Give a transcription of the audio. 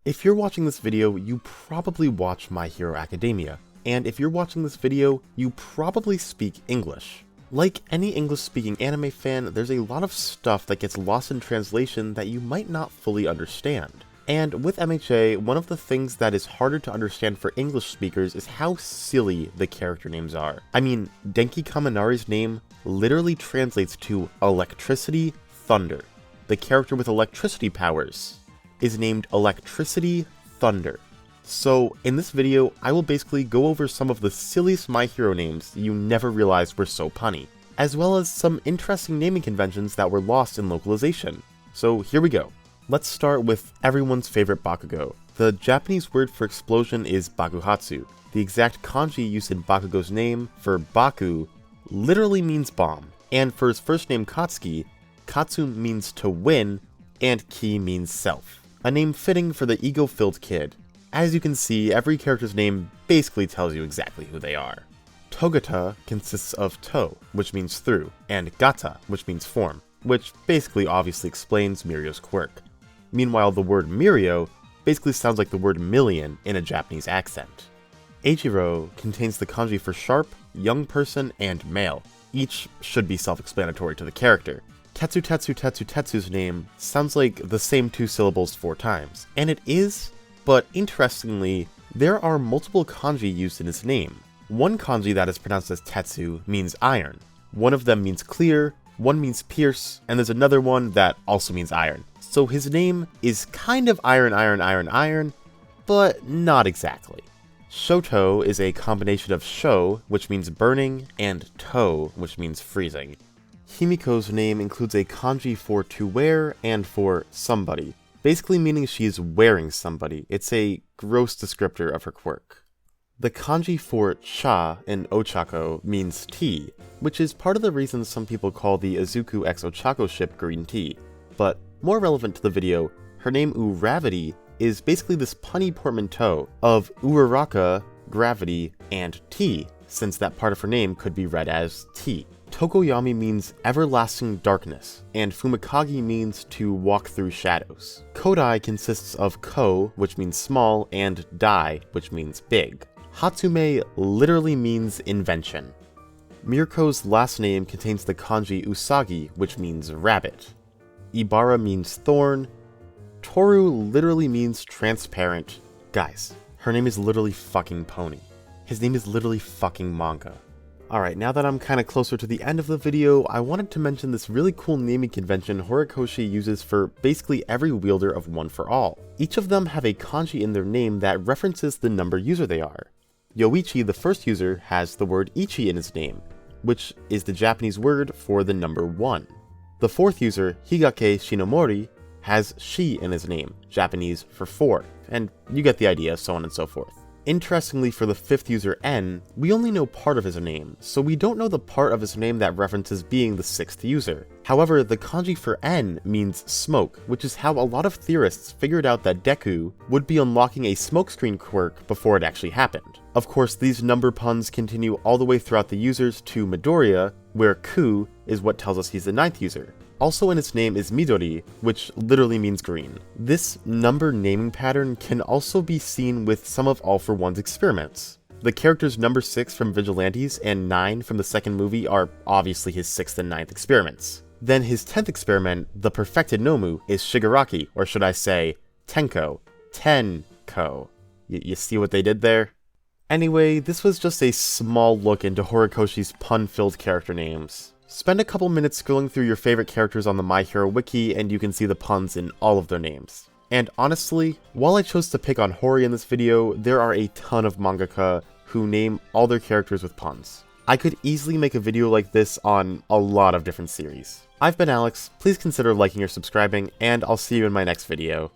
If you're watching this video, you probably watch My Hero Academia, and if you're watching this video, you probably speak English. Like any English-speaking anime fan, there's a lot of stuff that gets lost in translation that you might not fully understand. And with MHA, one of the things that is harder to understand for English speakers is how silly the character names are. I mean, Denki Kaminari's name literally translates to Electricity Thunder. The character with electricity powers is named Electricity Thunder. So in this video, I will basically go over some of the silliest My Hero names you never realized were so punny, as well as some interesting naming conventions that were lost in localization. So here we go. Let's start with everyone's favorite Bakugo. The Japanese word for explosion is Bakuhatsu. The exact kanji used in Bakugo's name for Baku literally means bomb, and for his first name Katsuki, Katsu means to win, and Ki means self. A name fitting for the ego-filled kid. As you can see, every character's name basically tells you exactly who they are. Togata consists of to, which means through, and gata, which means form, which basically obviously explains Mirio's quirk. Meanwhile, the word Mirio basically sounds like the word million in a Japanese accent. Eiichiro contains the kanji for sharp, young person, and male. Each should be self-explanatory to the character. Tetsu's name sounds like the same two syllables 4 times, and it is, but interestingly, there are multiple kanji used in his name. One kanji that is pronounced as Tetsu means iron, one of them means clear, one means pierce, and there's another one that also means iron. So his name is kind of iron, but not exactly. Shoto is a combination of sho, which means burning, and to, which means freezing. Himiko's name includes a kanji for to wear and for somebody, basically meaning she is wearing somebody. It's a gross descriptor of her quirk. The kanji for cha in Ochako means tea, which is part of the reason some people call the Izuku x Ochako ship green tea. But more relevant to the video, her name Uravity is basically this punny portmanteau of Uraraka, gravity, and tea, since that part of her name could be read as tea. Tokoyami means everlasting darkness, and Fumikage means to walk through shadows. Kodai consists of ko, which means small, and dai, which means big. Hatsume literally means invention. Mirko's last name contains the kanji usagi, which means rabbit. Ibara means thorn. Toru literally means transparent. Guys, her name is literally fucking Pony. His name is literally fucking manga. Alright, now that I'm kinda closer to the end of the video, I wanted to mention this really cool naming convention Horikoshi uses for basically every wielder of One for All. Each of them have a kanji in their name that references the number user they are. Yoichi, the first user, has the word ichi in his name, which is the Japanese word for the number 1. The fourth user, Higake Shinomori, has shi in his name, Japanese for 4, and you get the idea, so on and so forth. Interestingly, for the fifth user N, we only know part of his name, so we don't know the part of his name that references being the 6th user. However, the kanji for N means smoke, which is how a lot of theorists figured out that Deku would be unlocking a smokescreen quirk before it actually happened. Of course, these number puns continue all the way throughout the users to Midoriya, where Ku is what tells us he's the 9th user. Also in its name is Midori, which literally means green. This number naming pattern can also be seen with some of All for One's experiments. The characters number 6 from Vigilantes and 9 from the second movie are obviously his 6th and 9th experiments. Then his 10th experiment, the Perfected Nomu, is Shigaraki, or should I say, Tenko. You see what they did there? Anyway, this was just a small look into Horikoshi's pun-filled character names. Spend a couple minutes scrolling through your favorite characters on the My Hero wiki and you can see the puns in all of their names. And honestly, while I chose to pick on Hori in this video, there are a ton of mangaka who name all their characters with puns. I could easily make a video like this on a lot of different series. I've been Alex, please consider liking or subscribing, and I'll see you in my next video.